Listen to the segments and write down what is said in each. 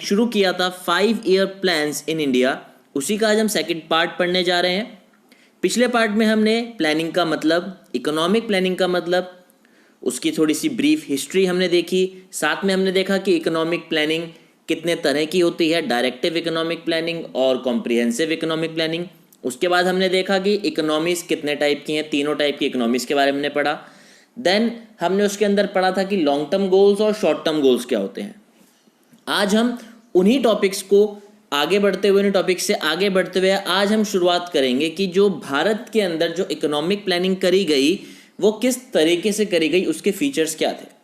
शुरू किया था 5 ईयर प्लान्स इन इंडिया, उसी का आज हम सेकंड पार्ट पढ़ने जा रहे हैं। पिछले पार्ट में हमने प्लानिंग का मतलब, इकोनॉमिक प्लानिंग का मतलब, उसकी थोड़ी सी ब्रीफ हिस्ट्री हमने देखी। साथ में हमने देखा कि इकोनॉमिक प्लानिंग कितने तरह की होती है, डायरेक्टिव इकोनॉमिक प्लानिंग और कॉम्प्रिहेंसिव इकोनॉमिक प्लानिंग। उसके बाद हमने देखा कि इकोनॉमीज कितने टाइप की हैं, तीनों टाइप की इकोनॉमीज के बारे में हमने पढ़ा। देन हमने उसके अंदर पढ़ा था कि लॉन्ग टर्म गोल्स और शॉर्ट टर्म गोल्स क्या होते हैं। आज हम उन्हीं टॉपिक्स को आगे बढ़ते हुए, उन्हीं टॉपिक्स से आगे बढ़ते हुए आज हम शुरुआत करेंगे कि जो भारत के अंदर जो इकोनॉमिक प्लानिंग करी गई वो किस तरीके से करी गई, उसके फीचर्स क्या थे।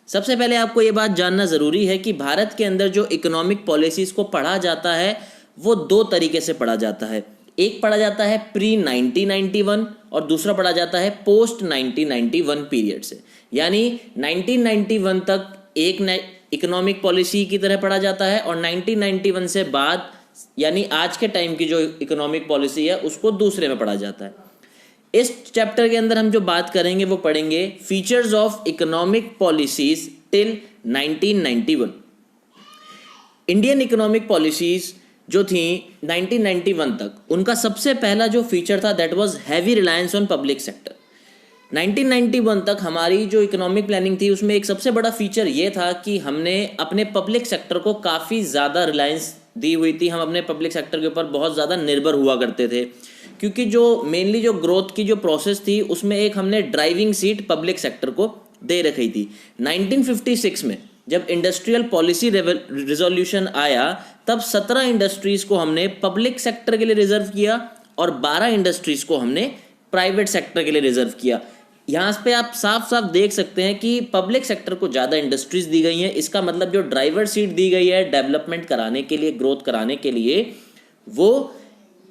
सबसे पहले आपको ये बात जानना ज़रूरी है कि भारत के अंदर जो इकोनॉमिक पॉलिसीज़ को पढ़ा जाता है वो दो तरीके से पढ़ा जाता है। एक पढ़ा जाता है प्री 1991 और दूसरा पढ़ा जाता है पोस्ट 1991 पीरियड से। यानी 1991 तक एक इकोनॉमिक पॉलिसी की तरह पढ़ा जाता है और 1991 से बाद यानी आज के टाइम की जो इकोनॉमिक पॉलिसी है उसको दूसरे में पढ़ा जाता है। इस चैप्टर के अंदर हम जो बात करेंगे वो पढ़ेंगे features of economic policies till 1991। Indian economic policies जो थी 1991 तक, उनका सबसे पहला जो फीचर था that was heavy reliance on public sector. 1991 तक हमारी जो इकोनॉमिक प्लानिंग थी उसमें एक सबसे बड़ा फीचर ये था कि हमने अपने पब्लिक सेक्टर को काफ़ी ज़्यादा रिलायंस दी हुई थी। हम अपने पब्लिक सेक्टर के ऊपर बहुत ज़्यादा निर्भर हुआ करते थे, क्योंकि जो मेनली जो ग्रोथ की जो प्रोसेस थी उसमें एक हमने ड्राइविंग सीट पब्लिक सेक्टर को दे रखी थी। 1956 में जब इंडस्ट्रियल पॉलिसी रिजोल्यूशन आया तब 17 इंडस्ट्रीज़ को हमने पब्लिक सेक्टर के लिए रिजर्व किया और 12 इंडस्ट्रीज़ को हमने प्राइवेट सेक्टर के लिए रिजर्व किया। यहाँ पे आप साफ साफ देख सकते हैं कि पब्लिक सेक्टर को ज़्यादा इंडस्ट्रीज दी गई हैं। इसका मतलब जो ड्राइवर सीट दी गई है डेवलपमेंट कराने के लिए, ग्रोथ कराने के लिए, वो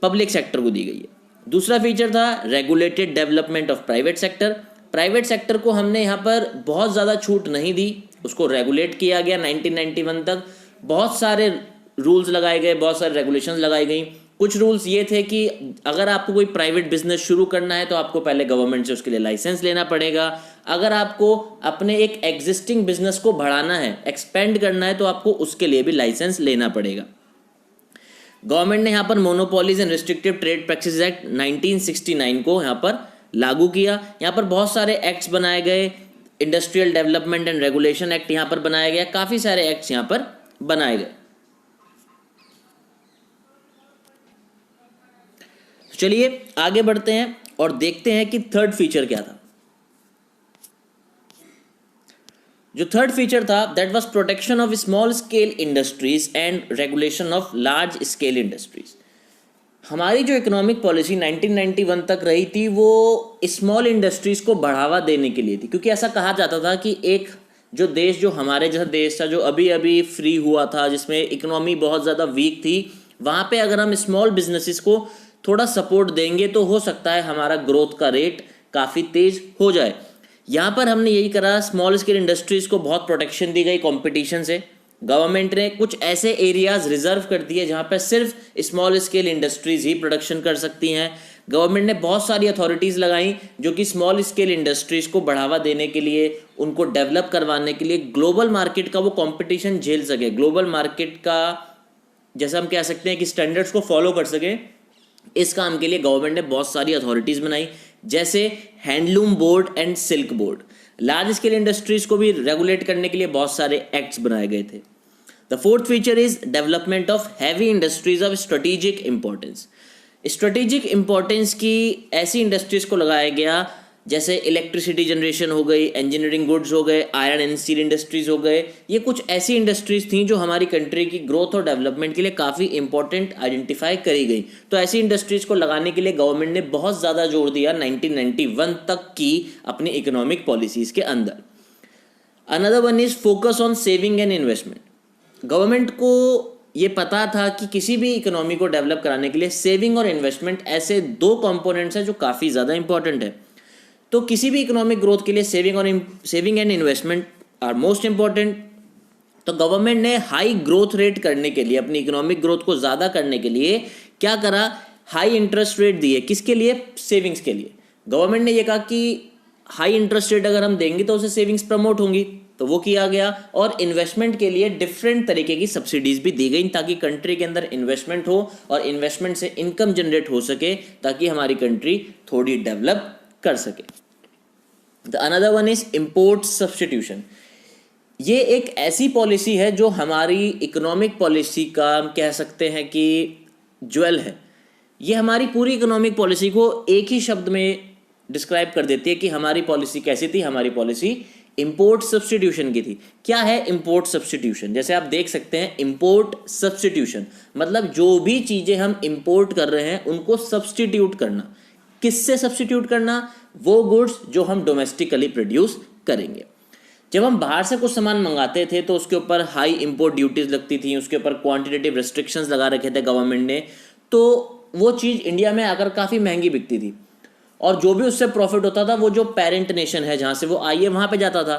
पब्लिक सेक्टर को दी गई है। दूसरा फीचर था regulated development of private sector. Private sector को हमने यहाँ पर बहुत ज़्यादा छूट नहीं दी, उसको रेगुलेट किया गया। 1991 तक बहुत सारे रूल्स लगाए गए, बहुत सारे रेगुलेशंस लगाई गई। कुछ रूल्स ये थे कि अगर आपको कोई प्राइवेट बिजनेस शुरू करना है तो आपको पहले गवर्नमेंट से उसके लिए लाइसेंस लेना पड़ेगा। अगर आपको अपने एक एग्जिस्टिंग बिजनेस को बढ़ाना है, एक्सपेंड करना है, तो आपको उसके लिए भी लाइसेंस लेना पड़ेगा। गवर्नमेंट ने यहाँ पर monopolies and restrictive trade practices act 1969 को यहाँ पर लागू किया। यहाँ पर बहुत सारे एक्ट्स बनाए गए, industrial development and regulation act यहाँ पर बनाया गया, काफ़ी सारे एक्ट्स यहाँ पर बनाए गए। चलिए आगे बढ़ते हैं और देखते हैं कि थर्ड फीचर क्या था। जो थर्ड फीचर था that was protection of small scale industries and regulation of large scale industries. हमारी जो इकोनॉमिक पॉलिसी 1991 तक रही थी वो स्मॉल इंडस्ट्रीज को बढ़ावा देने के लिए थी, क्योंकि ऐसा कहा जाता था कि एक जो देश, जो हमारे जैसा देश था जो अभी अभी फ्री हुआ था, जिसमें इकोनॉमी बहुत ज़्यादा वीक थी, वहाँ पे अगर हम स्मॉल बिजनेसेस को थोड़ा सपोर्ट देंगे तो हो सकता है हमारा ग्रोथ का रेट काफ़ी तेज़ हो जाए। यहाँ पर हमने यही करा, स्मॉल स्केल इंडस्ट्रीज़ को बहुत प्रोटेक्शन दी गई कंपटीशन से। गवर्नमेंट ने कुछ ऐसे एरियाज़ रिजर्व कर दिए जहाँ पर सिर्फ स्मॉल स्केल इंडस्ट्रीज़ ही प्रोडक्शन कर सकती हैं। गवर्नमेंट ने बहुत सारी अथॉरिटीज़ लगाई जो कि स्मॉल स्केल इंडस्ट्रीज़ को बढ़ावा देने के लिए, उनको डेवलप करवाने के लिए, ग्लोबल मार्केट का वो कंपटीशन झेल सके, ग्लोबल मार्केट का जैसा हम कह सकते हैं कि स्टैंडर्ड्स को फॉलो कर सके। इस काम के लिए गवर्नमेंट ने बहुत सारी अथॉरिटीज़ बनाई, जैसे handloom board and silk board. Large scale industries को भी रेगुलेट करने के लिए बहुत सारे एक्ट्स बनाए गए थे। The fourth feature is development of heavy industries of strategic importance. Strategic importance की ऐसी इंडस्ट्रीज़ को लगाया गया जैसे इलेक्ट्रिसिटी जनरेशन हो गई, इंजीनियरिंग गुड्स हो गए, आयरन एंड स्टील इंडस्ट्रीज़ हो गए। ये कुछ ऐसी इंडस्ट्रीज़ थी जो हमारी कंट्री की ग्रोथ और डेवलपमेंट के लिए काफ़ी इंपॉर्टेंट आइडेंटिफाई करी गई। तो ऐसी इंडस्ट्रीज़ को लगाने के लिए गवर्नमेंट ने बहुत ज़्यादा जोर दिया 1991 तक की अपनी इकोनॉमिक पॉलिसीज़ के अंदर। Another one is focus on saving and investment. Government को ये पता था कि किसी भी इकोनॉमी को डेवलप कराने के लिए सेविंग और इन्वेस्टमेंट ऐसे दो कंपोनेंट्स हैं जो काफ़ी ज़्यादा इंपॉर्टेंट है। तो किसी भी इकोनॉमिक ग्रोथ के लिए saving and investment are most important. तो गवर्नमेंट ने हाई ग्रोथ रेट करने के लिए, अपनी इकोनॉमिक ग्रोथ को ज़्यादा करने के लिए क्या करा, हाई इंटरेस्ट रेट दिए। किसके लिए? सेविंग्स के लिए। गवर्नमेंट ने यह कहा कि हाई इंटरेस्ट रेट अगर हम देंगे तो उससे सेविंग्स प्रमोट होंगी, तो वो किया गया, और इन्वेस्टमेंट के लिए डिफरेंट तरीके की सब्सिडीज भी दी गई ताकि कंट्री के अंदर इन्वेस्टमेंट हो और इन्वेस्टमेंट से इनकम जनरेट हो सके ताकि हमारी कंट्री थोड़ी डेवलप कर सके। The another one is import substitution. ये एक ऐसी पॉलिसी है जो हमारी इकोनॉमिक पॉलिसी का हम कह सकते हैं कि ज्वेल है। ये हमारी पूरी इकोनॉमिक पॉलिसी को एक ही शब्द में डिस्क्राइब कर देती है कि हमारी पॉलिसी कैसी थी। हमारी पॉलिसी इंपोर्ट सब्सटीट्यूशन की थी। क्या है इंपोर्ट सब्सटीट्यूशन? जैसे आप देख सकते हैं, इंपोर्ट सब्सटीट्यूशन मतलब जो भी चीजें हम इंपोर्ट कर रहे हैं उनको सब्सटीट्यूट करना। किससे सब्सटीट्यूट करना? वो गुड्स जो हम डोमेस्टिकली प्रोड्यूस करेंगे। जब हम बाहर से कुछ सामान मंगाते थे तो उसके ऊपर हाई इंपोर्ट ड्यूटीज लगती थी, उसके ऊपर क्वांटिटेटिव रेस्ट्रिक्शंस लगा रखे थे गवर्नमेंट ने, तो वो चीज़ इंडिया में आकर काफ़ी महंगी बिकती थी और जो भी उससे प्रॉफिट होता था वो जो पेरेंट नेशन है जहाँ से वो आई है वहाँ पे जाता था।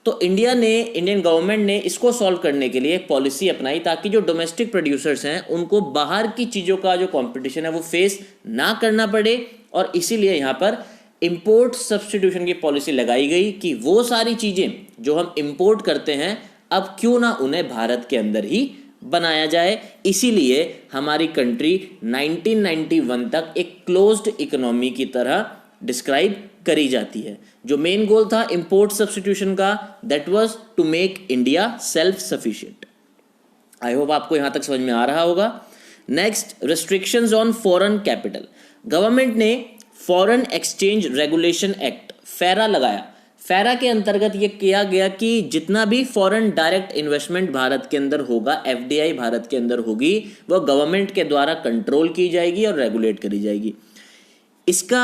तो इंडियन गवर्नमेंट ने इसको सॉल्व करने के लिए एक पॉलिसी अपनाई ताकि जो डोमेस्टिक प्रोड्यूसर्स हैं उनको बाहर की चीज़ों का जो कंपटीशन है वो फेस ना करना पड़े, और इसीलिए यहाँ पर इंपोर्ट सब्सटीट्यूशन की पॉलिसी लगाई गई कि वो सारी चीज़ें जो हम इंपोर्ट करते हैं अब क्यों ना उन्हें भारत के अंदर ही बनाया जाए। इसीलिए हमारी कंट्री 1991 तक एक क्लोज्ड इकोनॉमी की तरह डिस्क्राइब करी जाती है। जो मेन गोल था इंपोर्ट सब्सटीट्यूशन का, that was to make India self sufficient. I hope आपको यहां तक समझ में आ रहा होगा। Next, restrictions on foreign capital. Government ने foreign exchange regulation act FERA लगाया। फेरा के अंतर्गत ये किया गया कि जितना भी फॉरेन डायरेक्ट इन्वेस्टमेंट भारत के अंदर होगा, एफडीआई भारत के अंदर होगी, वो गवर्नमेंट के द्वारा कंट्रोल की जाएगी और रेगुलेट करी जाएगी। इसका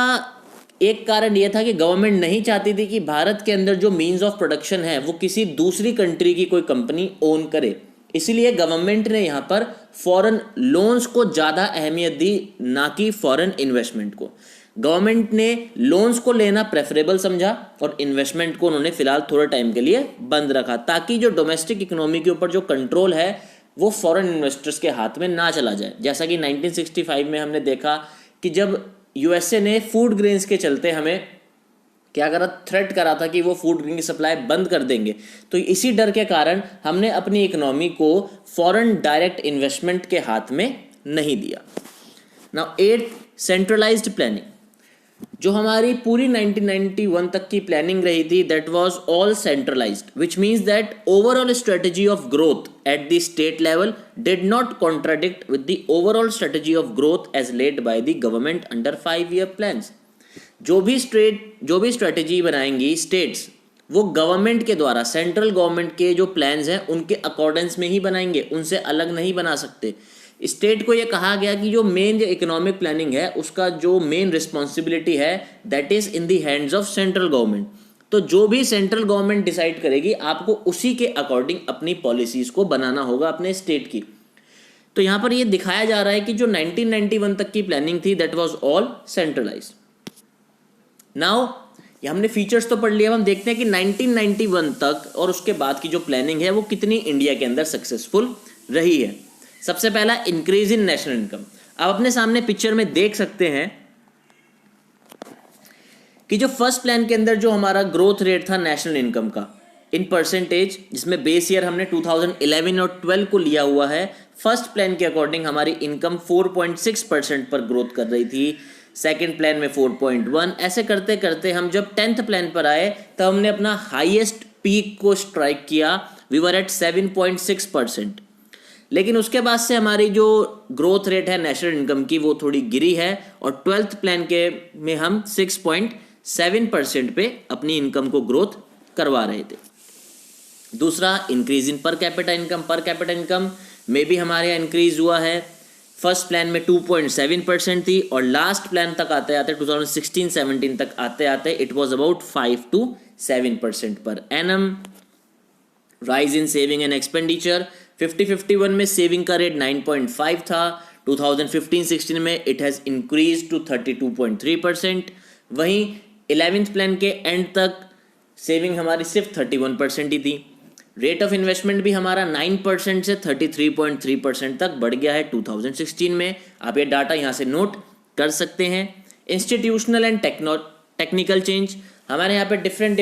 एक कारण यह था कि गवर्नमेंट नहीं चाहती थी कि भारत के अंदर जो मीन्स ऑफ प्रोडक्शन है वो किसी दूसरी कंट्री की कोई कंपनी ओन करे। इसलिए गवर्नमेंट ने यहाँ पर फॉरेन लोन्स को ज़्यादा अहमियत दी, ना कि फॉरेन इन्वेस्टमेंट को। गवर्नमेंट ने लोन्स को लेना प्रेफरेबल समझा और इन्वेस्टमेंट को उन्होंने फिलहाल थोड़े टाइम के लिए बंद रखा ताकि जो डोमेस्टिक इकोनॉमी के ऊपर जो कंट्रोल है वो फॉरेन इन्वेस्टर्स के हाथ में ना चला जाए। जैसा कि 1965 में हमने देखा कि जब यूएसए ने फूड ग्रेन्स के चलते हमें क्या करा, थ्रेट करा था कि वो फूड ग्रेन की सप्लाई बंद कर देंगे, तो इसी डर के कारण हमने अपनी इकोनॉमी को फॉरेन डायरेक्ट इन्वेस्टमेंट के हाथ में नहीं दिया। Now 8, centralised planning. जो हमारी पूरी 1991 तक की प्लानिंग रही थी that was all centralised, which means that overall strategy of growth at the state level did not contradict with the overall strategy of growth as led by the government under 5-year plans. जो भी strategy बनाएंगी states, वो government के द्वारा, central government के जो plans हैं उनके अकॉर्डेंस में ही बनाएंगे, उनसे अलग नहीं बना सकते। स्टेट को ये कहा गया कि जो मेन जो इकोनॉमिक प्लानिंग है उसका जो मेन रिस्पॉन्सिबिलिटी है that is in the hands of central government. तो जो भी सेंट्रल गवर्नमेंट डिसाइड करेगी आपको उसी के अकॉर्डिंग अपनी पॉलिसीज को बनाना होगा अपने स्टेट की। तो यहाँ पर ये दिखाया जा रहा है कि जो 1991 तक की प्लानिंग थी that was all centralised. Now ये हमने फीचर्स तो पढ़ लिया, हम देखते हैं कि 1991 तक और उसके बाद की जो प्लानिंग है वो कितनी इंडिया के अंदर सक्सेसफुल रही है। सबसे पहला, इंक्रीज इन नेशनल इनकम। आप अपने सामने पिक्चर में देख सकते हैं कि जो फर्स्ट प्लान के अंदर जो हमारा ग्रोथ रेट था नेशनल इनकम का इन परसेंटेज, जिसमें बेस ईयर हमने 2011 और 12 को लिया हुआ है, फर्स्ट प्लान के अकॉर्डिंग हमारी इनकम 4.6% पर ग्रोथ कर रही थी, सेकेंड प्लान में 4.1। ऐसे करते करते हम जब 10th प्लान पर आए तब हमने अपना हाईएस्ट पीक को स्ट्राइक किया, वी वर एट 7.6%। लेकिन उसके बाद से हमारी जो ग्रोथ रेट है नेशनल इनकम की वो थोड़ी गिरी है और 12th प्लान के में हम 6.7% पे अपनी इनकम को ग्रोथ करवा रहे थे। दूसरा, increase in per capita income. Per capita income में भी हमारे यहाँ इंक्रीज हुआ है। फर्स्ट प्लान में 2.7% थी और लास्ट प्लान तक आते आते 2016-17 तक आते आते it was about 5 to 7% per annum. Rise in saving and expenditure, 50-51 में सेविंग का रेट 9.5 था, 2015-16 में इट हैज़ इंक्रीज टू 32.3%। वहीं 11th प्लान के एंड तक सेविंग हमारी सिर्फ 31% ही थी। रेट ऑफ इन्वेस्टमेंट भी हमारा 9% से 33.3% तक बढ़ गया है 2016 में। आप ये डाटा यहाँ से नोट कर सकते हैं। इंस्टीट्यूशनल एंड टेक्निकल चेंज, हमारे यहाँ पे डिफरेंट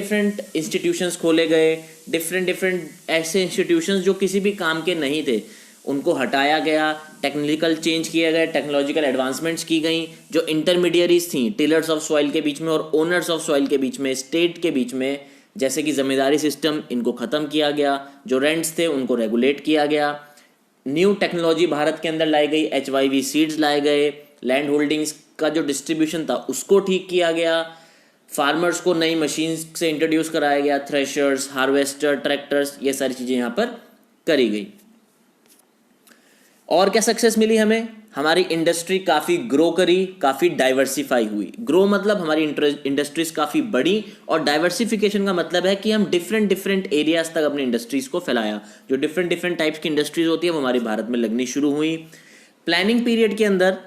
इंस्टीट्यूशंस खोले गए, डिफरेंट डिफरेंट ऐसे इंस्टीट्यूशंस जो किसी भी काम के नहीं थे उनको हटाया गया, टेक्निकल चेंज किया गया, टेक्नोलॉजिकल एडवांसमेंट्स की गई। जो इंटरमीडियरीज थी टिलर्स ऑफ सॉइल के बीच में और ओनर्स ऑफ सॉइल के बीच में, स्टेट के बीच में, जैसे कि ज़मींदारी सिस्टम, इनको ख़त्म किया गया। जो रेंट्स थे उनको रेगुलेट किया गया। न्यू टेक्नोलॉजी भारत के अंदर लाई गई, HYV सीड्स लाए गए। लैंड होल्डिंग्स का जो डिस्ट्रीब्यूशन था उसको ठीक किया गया। फार्मर्स को नई मशीन्स से इंट्रोड्यूस कराया गया, थ्रेशर्स, हार्वेस्टर, ट्रैक्टर्स, ये सारी चीज़ें यहाँ पर करी गई। और क्या सक्सेस मिली हमें? हमारी इंडस्ट्री काफ़ी ग्रो करी, काफ़ी डाइवर्सिफाई हुई। ग्रो मतलब हमारी इंडस्ट्रीज काफ़ी बड़ी, और डाइवर्सिफिकेशन का मतलब है कि हम डिफरेंट डिफरेंट एरियाज तक अपनी इंडस्ट्रीज को फैलाया। जो डिफरेंट डिफरेंट टाइप्स की इंडस्ट्रीज होती है वो हमारे भारत में लगनी शुरू हुई। प्लानिंग पीरियड के अंदर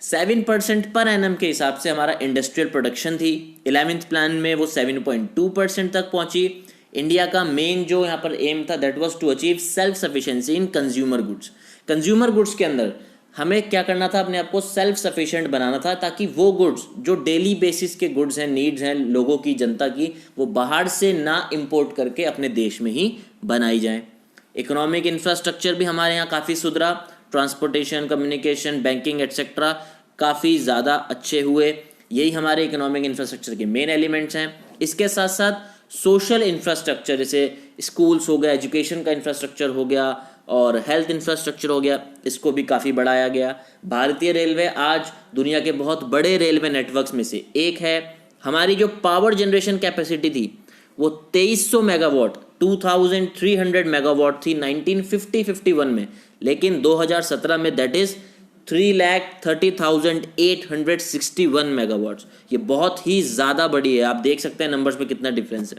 7% पर एनम के हिसाब से हमारा इंडस्ट्रियल प्रोडक्शन थी। 11th प्लान में वो 7.2% तक पहुंची। इंडिया का मेन जो यहाँ पर एम था that was to achieve self sufficiency in consumer goods. Consumer goods के अंदर हमें क्या करना था? अपने आप को सेल्फ सफिशिएंट बनाना था, ताकि वो गुड्स जो डेली बेसिस के गुड्स हैं, नीड्स हैं लोगों की, जनता की, वो बाहर से ना इंपोर्ट करके अपने देश में ही बनाई जाए। इकोनॉमिक इंफ्रास्ट्रक्चर भी हमारे यहाँ काफ़ी सुधरा। ट्रांसपोर्टेशन, कम्युनिकेशन, बैंकिंग एट्सेट्रा काफ़ी ज़्यादा अच्छे हुए। यही हमारे इकोनॉमिक इंफ्रास्ट्रक्चर के मेन एलिमेंट्स हैं। इसके साथ साथ सोशल इंफ्रास्ट्रक्चर, जैसे स्कूल्स हो गया, एजुकेशन का इंफ्रास्ट्रक्चर हो गया और हेल्थ इंफ्रास्ट्रक्चर हो गया, इसको भी काफ़ी बढ़ाया गया। भारतीय रेलवे आज दुनिया के बहुत बड़े रेलवे नेटवर्क्स में से एक है। हमारी जो पावर जनरेशन कैपेसिटी थी वो 2300 मेगावाट, 2300 मेगावाट थी 1950-51 में, लेकिन 2017 में दैट इज़ 3,30,861 मेगावाट्स। ये बहुत ही ज़्यादा बड़ी है। आप देख सकते हैं नंबर्स में कितना डिफरेंस है।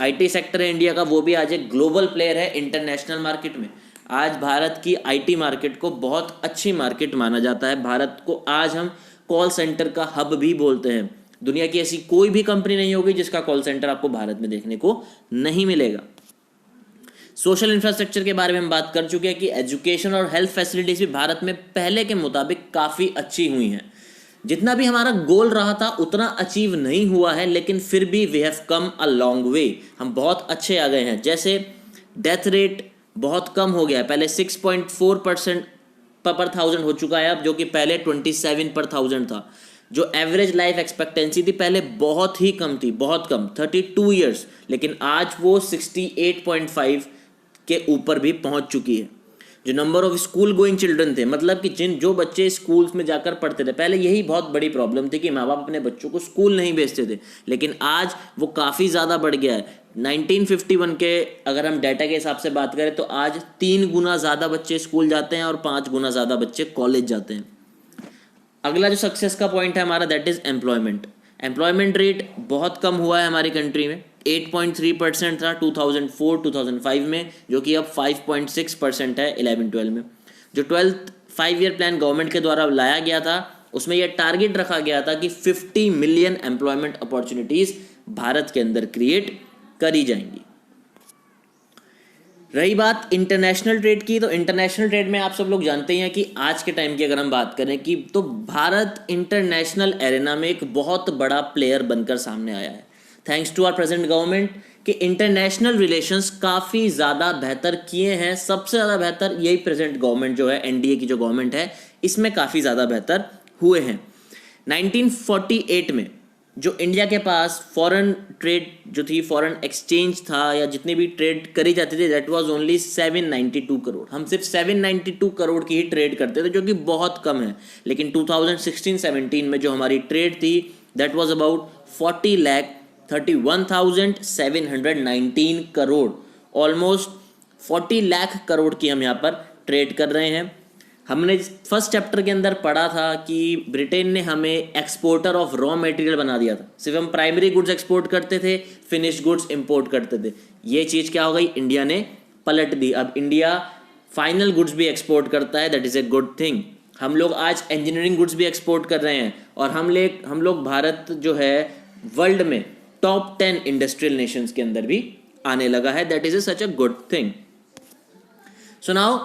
IT सेक्टर है इंडिया का, वो भी आज एक ग्लोबल प्लेयर है इंटरनेशनल मार्केट में। आज भारत की IT मार्केट को बहुत अच्छी मार्केट माना जाता है। भारत को आज हम कॉल सेंटर का हब भी बोलते हैं। दुनिया की ऐसी कोई भी कंपनी नहीं होगी जिसका कॉल सेंटर आपको भारत में देखने को नहीं मिलेगा। सोशल इंफ्रास्ट्रक्चर के बारे में हम बात कर चुके हैं कि एजुकेशन और हेल्थ फैसिलिटीज़ भी भारत में पहले के मुताबिक काफ़ी अच्छी हुई हैं। जितना भी हमारा गोल रहा था उतना अचीव नहीं हुआ है, लेकिन फिर भी we have come a long way, हम बहुत अच्छे आ गए हैं। जैसे डेथ रेट बहुत कम हो गया है, पहले 6.4% पर 1000 हो चुका है अब, जो कि पहले 27 पर 1000 था। जो एवरेज लाइफ एक्सपेक्टेंसी थी पहले बहुत ही कम थी, बहुत कम, 32 ईयर्स, लेकिन आज वो 68.5 के ऊपर भी पहुंच चुकी है। जो number of school going children थे, मतलब कि जो बच्चे स्कूल्स में जाकर पढ़ते थे, पहले यही बहुत बड़ी प्रॉब्लम थी कि माँ बाप अपने बच्चों को स्कूल नहीं भेजते थे, लेकिन आज वो काफ़ी ज़्यादा बढ़ गया है। 1951 के अगर हम डाटा के हिसाब से बात करें तो आज 3 गुना ज़्यादा बच्चे स्कूल जाते हैं और 5 गुना ज़्यादा बच्चे कॉलेज जाते हैं। अगला जो सक्सेस का पॉइंट है हमारा that is employment. Employment rate बहुत कम हुआ है हमारी कंट्री में। 8.3% था 2004-2005 में, जो कि अब 5.6% है 11-12 में। जो 12th 5 ईयर प्लान गवर्नमेंट के द्वारा लाया गया था उसमें यह टारगेट रखा गया था कि 50 मिलियन एम्प्लॉयमेंट अपॉर्चुनिटीज़ भारत के अंदर क्रिएट करी जाएंगी। रही बात इंटरनेशनल ट्रेड की, तो इंटरनेशनल ट्रेड में आप सब लोग जानते हैं कि आज के टाइम की अगर हम बात करें कि तो भारत इंटरनेशनल एरेना में एक बहुत बड़ा प्लेयर बनकर सामने आया है। Thanks to our present government कि इंटरनेशनल रिलेशंस काफ़ी ज़्यादा बेहतर किए हैं। सबसे ज़्यादा बेहतर यही प्रेजेंट गवर्नमेंट जो है, NDA की जो गवर्नमेंट है, इसमें काफ़ी ज़्यादा बेहतर हुए हैं। 1948 में जो इंडिया के पास फॉरेन ट्रेड जो थी, फॉरेन एक्सचेंज था या जितनी भी ट्रेड करी जाती थी, दैट वाज ओनली 792 करोड़। हम सिर्फ 792 करोड़ की ही ट्रेड करते थे, जो कि बहुत कम है। लेकिन 2016-17 में जो हमारी ट्रेड थी that was about 40,31,719 crore. Almost 40 lakh crore की हम यहाँ पर ट्रेड कर रहे हैं। हमने फर्स्ट चैप्टर के अंदर पढ़ा था कि ब्रिटेन ने हमें एक्सपोर्टर ऑफ रॉ मटेरियल बना दिया था। सिर्फ हम प्राइमरी गुड्स एक्सपोर्ट करते थे, फिनिश गुड्स इंपोर्ट करते थे। ये चीज़ क्या हो गई, इंडिया ने पलट दी। अब इंडिया फाइनल गुड्स भी एक्सपोर्ट करता है, that is a good thing. हम लोग आज इंजीनियरिंग गुड्स भी एक्सपोर्ट कर रहे हैं और हम लोग भारत जो है वर्ल्ड में टॉप 10 इंडस्ट्रियल नेशंस के अंदर भी आने लगा है, that is a such a good thing. So now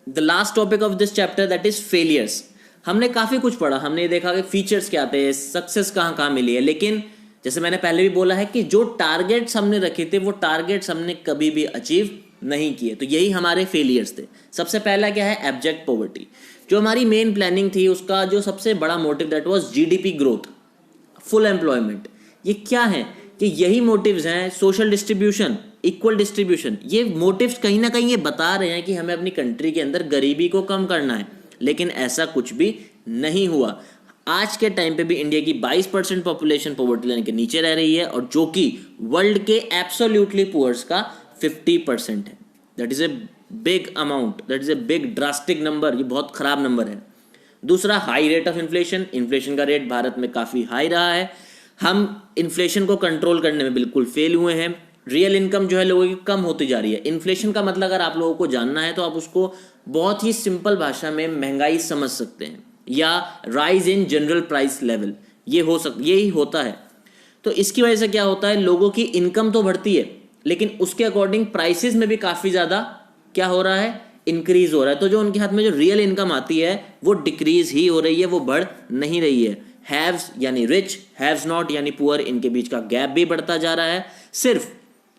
the last topic of this chapter that is failures. हमने काफ़ी कुछ पढ़ा, हमने देखा कि फीचर्स क्या आते हैं, सक्सेस कहाँ कहाँ मिली है, लेकिन जैसे मैंने पहले भी बोला है कि जो टारगेट्स हमने रखे थे वो टारगेट्स हमने कभी भी अचीव नहीं किए, तो यही हमारे फेलियर्स थे। सबसे पहला क्या है, एब्जेक्ट पॉवर्टी। जो हमारी मेन प्लानिंग थी उसका जो सबसे बड़ा motive that was GDP growth, full employment. ये क्या है कि यही मोटिव्स हैं, सोशल डिस्ट्रीब्यूशन, इक्वल डिस्ट्रीब्यूशन। ये मोटिव्स कहीं ना कहीं ये बता रहे हैं कि हमें अपनी कंट्री के अंदर गरीबी को कम करना है, लेकिन ऐसा कुछ भी नहीं हुआ। आज के टाइम पे भी इंडिया की 22% पॉपुलेशन पॉवर्टी लाइन के नीचे रह रही है, और जो कि वर्ल्ड के एब्सोल्युटली पुअर्स का 50% है। That is a big amount, that is a big drastic number. ये बहुत खराब नंबर है। दूसरा, high rate of inflation. Inflation का रेट भारत में काफ़ी हाई रहा है। हम इन्फ्लेशन को कंट्रोल करने में बिल्कुल फेल हुए हैं। रियल इनकम जो है लोगों की कम होती जा रही है। इन्फ्लेशन का मतलब अगर आप लोगों को जानना है तो आप उसको बहुत ही सिंपल भाषा में महंगाई समझ सकते हैं, या rise in general price level. यही होता है। तो इसकी वजह से क्या होता है, लोगों की इनकम तो बढ़ती है, लेकिन उसके अकॉर्डिंग प्राइसेस में भी काफ़ी ज़्यादा क्या हो रहा है, इंक्रीज हो रहा है। तो जो उनके हाथ में जो रियल इनकम आती है वो डिक्रीज ही हो रही है, वो बढ़ नहीं रही है। हैव्स यानी रिच, हैव्स नॉट यानी पुअर, इनके बीच का गैप भी बढ़ता जा रहा है। सिर्फ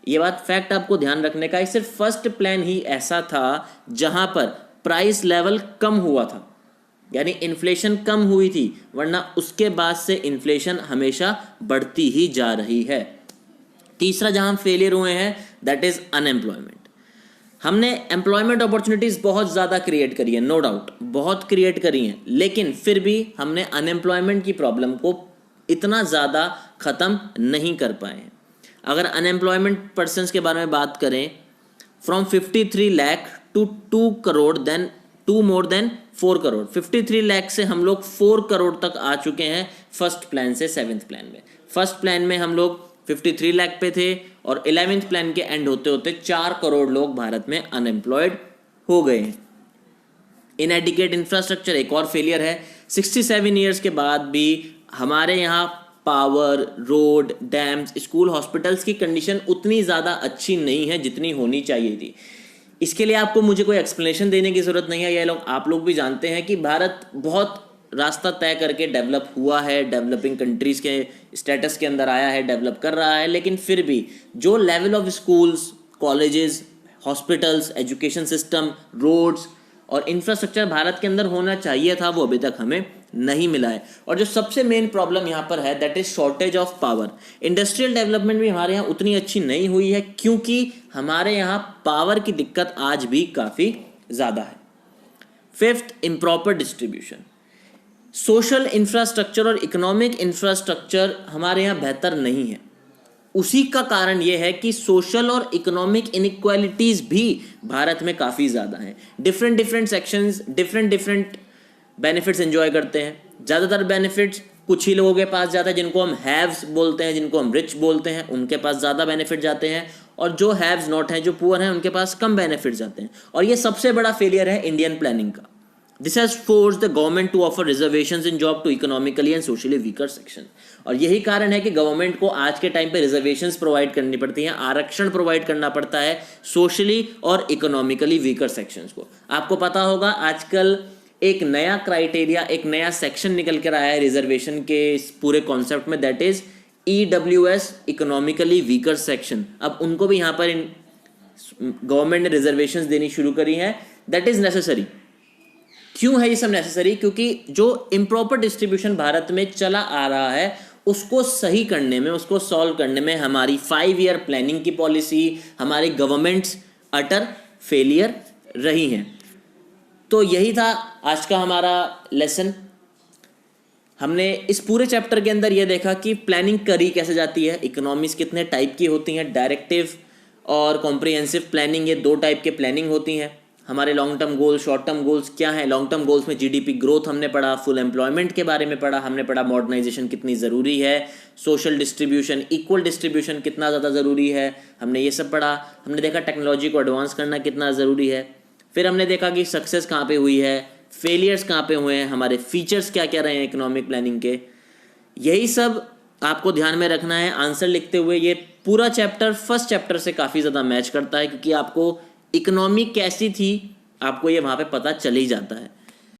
ये बात फैक्ट आपको ध्यान रखने का है, सिर्फ फर्स्ट प्लान ही ऐसा था जहां पर प्राइस लेवल कम हुआ था, यानी इन्फ्लेशन कम हुई थी, वरना उसके बाद से इन्फ्लेशन हमेशा बढ़ती ही जा रही है। तीसरा जहां हम फेलियर हुए हैं दैट इज अनएम्प्लॉयमेंट। हमने एम्प्लॉयमेंट अपॉर्चुनिटीज़ बहुत ज़्यादा क्रिएट करी है, नो डाउट बहुत क्रिएट करी हैं, लेकिन फिर भी हमने अनएम्प्लॉयमेंट की प्रॉब्लम को इतना ज़्यादा ख़त्म नहीं कर पाए हैं। अगर अनएम्प्लॉयमेंट पर्सनस के बारे में बात करें, from 53 lakh to 2 crore then 2 more than 4 crore. 53 lakh से हम लोग 4 करोड़ तक आ चुके हैं फर्स्ट प्लान से 7th प्लान में। फर्स्ट प्लान में हम लोग 53 लाख पे थे, और 11th प्लान के एंड होते होते 4 करोड़ लोग भारत में अनएम्प्लॉयड हो गए हैं। इनएडिक्वेट इंफ्रास्ट्रक्चर एक और फेलियर है। 67 ईयर्स के बाद भी हमारे यहाँ power, road, dams, school, hospitals की कंडीशन उतनी ज़्यादा अच्छी नहीं है जितनी होनी चाहिए थी। इसके लिए आपको मुझे कोई एक्सप्लेनेशन देने की ज़रूरत नहीं है, ये आप लोग भी जानते हैं कि भारत बहुत रास्ता तय करके डेवलप हुआ है, डेवलपिंग कंट्रीज़ के स्टेटस के अंदर आया है, डेवलप कर रहा है, लेकिन फिर भी जो level of schools, colleges, hospitals, education system, roads और इंफ्रास्ट्रक्चर भारत के अंदर होना चाहिए था, वो अभी तक हमें नहीं मिला है। और जो सबसे मेन प्रॉब्लम यहाँ पर है that is shortage of power. Industrial development भी हमारे यहाँ उतनी अच्छी नहीं हुई है, क्योंकि हमारे यहाँ पावर की दिक्कत आज भी काफ़ी ज़्यादा है। Fifth, improper distribution. Social infrastructure और इकोनॉमिक इंफ्रास्ट्रक्चर हमारे यहाँ बेहतर नहीं है। उसी का कारण यह है कि सोशल और इकोनॉमिक इनइक्वालिटीज़ भी भारत में काफ़ी ज़्यादा हैं। Different sections different benefits enjoy करते हैं। ज़्यादातर बेनिफिट्स कुछ ही लोगों के पास जाता है, जिनको हम हैव्स बोलते हैं, जिनको हम रिच बोलते हैं, उनके पास ज़्यादा बेनिफिट जाते हैं, और जो हैव्स नॉट हैं, जो पुअर हैं, उनके पास कम बेनिफिट जाते हैं। और ये सबसे बड़ा फेलियर है इंडियन प्लानिंग का। This has forced the government to offer reservations in job to economically and socially weaker section। और यही कारण है कि गवर्नमेंट को आज के टाइम पे रिजर्वेशंस प्रोवाइड करनी पड़ती हैं, आरक्षण प्रोवाइड करना पड़ता है सोशली और इकोनॉमिकली वीकर सेक्शंस को। आपको पता होगा आजकल एक नया क्राइटेरिया, एक नया सेक्शन निकल कर आया है रिजर्वेशन के इस पूरे कॉन्सेप्ट में, that is EWS, economically weaker section. अब उनको भी यहाँ पर गवर्नमेंट ने रिजर्वेशंस देनी शुरू करी है। That is necessary. क्यों है ये सब नेसेसरी? क्योंकि जो इम्प्रॉपर डिस्ट्रीब्यूशन भारत में चला आ रहा है उसको सही करने में, उसको सॉल्व करने में हमारी 5 ईयर प्लानिंग की पॉलिसी, हमारी गवर्नमेंट्स अटर फेलियर रही हैं। तो यही था आज का हमारा लेसन। हमने इस पूरे चैप्टर के अंदर यह देखा कि प्लानिंग करी कैसे जाती है, इकोनॉमीज कितने टाइप की होती हैं, डायरेक्टिव और कॉम्प्रिहेंसिव प्लानिंग, ये 2 टाइप के प्लानिंग होती हैं। हमारे long term goals, short term goals क्या है। लॉन्ग टर्म गोल्स में जीडीपी ग्रोथ हमने पढ़ा, फुल एम्प्लॉयमेंट के बारे में पढ़ा, हमने पढ़ा मॉडर्नाइजेशन कितनी ज़रूरी है, सोशल डिस्ट्रीब्यूशन, इक्वल डिस्ट्रीब्यूशन कितना ज़्यादा ज़रूरी है, हमने ये सब पढ़ा। हमने देखा टेक्नोलॉजी को एडवांस करना कितना ज़रूरी है। फिर हमने देखा कि सक्सेस कहाँ पे हुई है, फेलियर्स कहाँ पे हुए हैं, हमारे फीचर्स क्या क्या रहे हैं इकोनॉमिक प्लानिंग के। यही सब आपको ध्यान में रखना है आंसर लिखते हुए। ये पूरा चैप्टर फर्स्ट चैप्टर से काफ़ी ज़्यादा मैच करता है, क्योंकि आपको इकोनॉमी कैसी थी आपको ये वहाँ पे पता चल ही जाता है।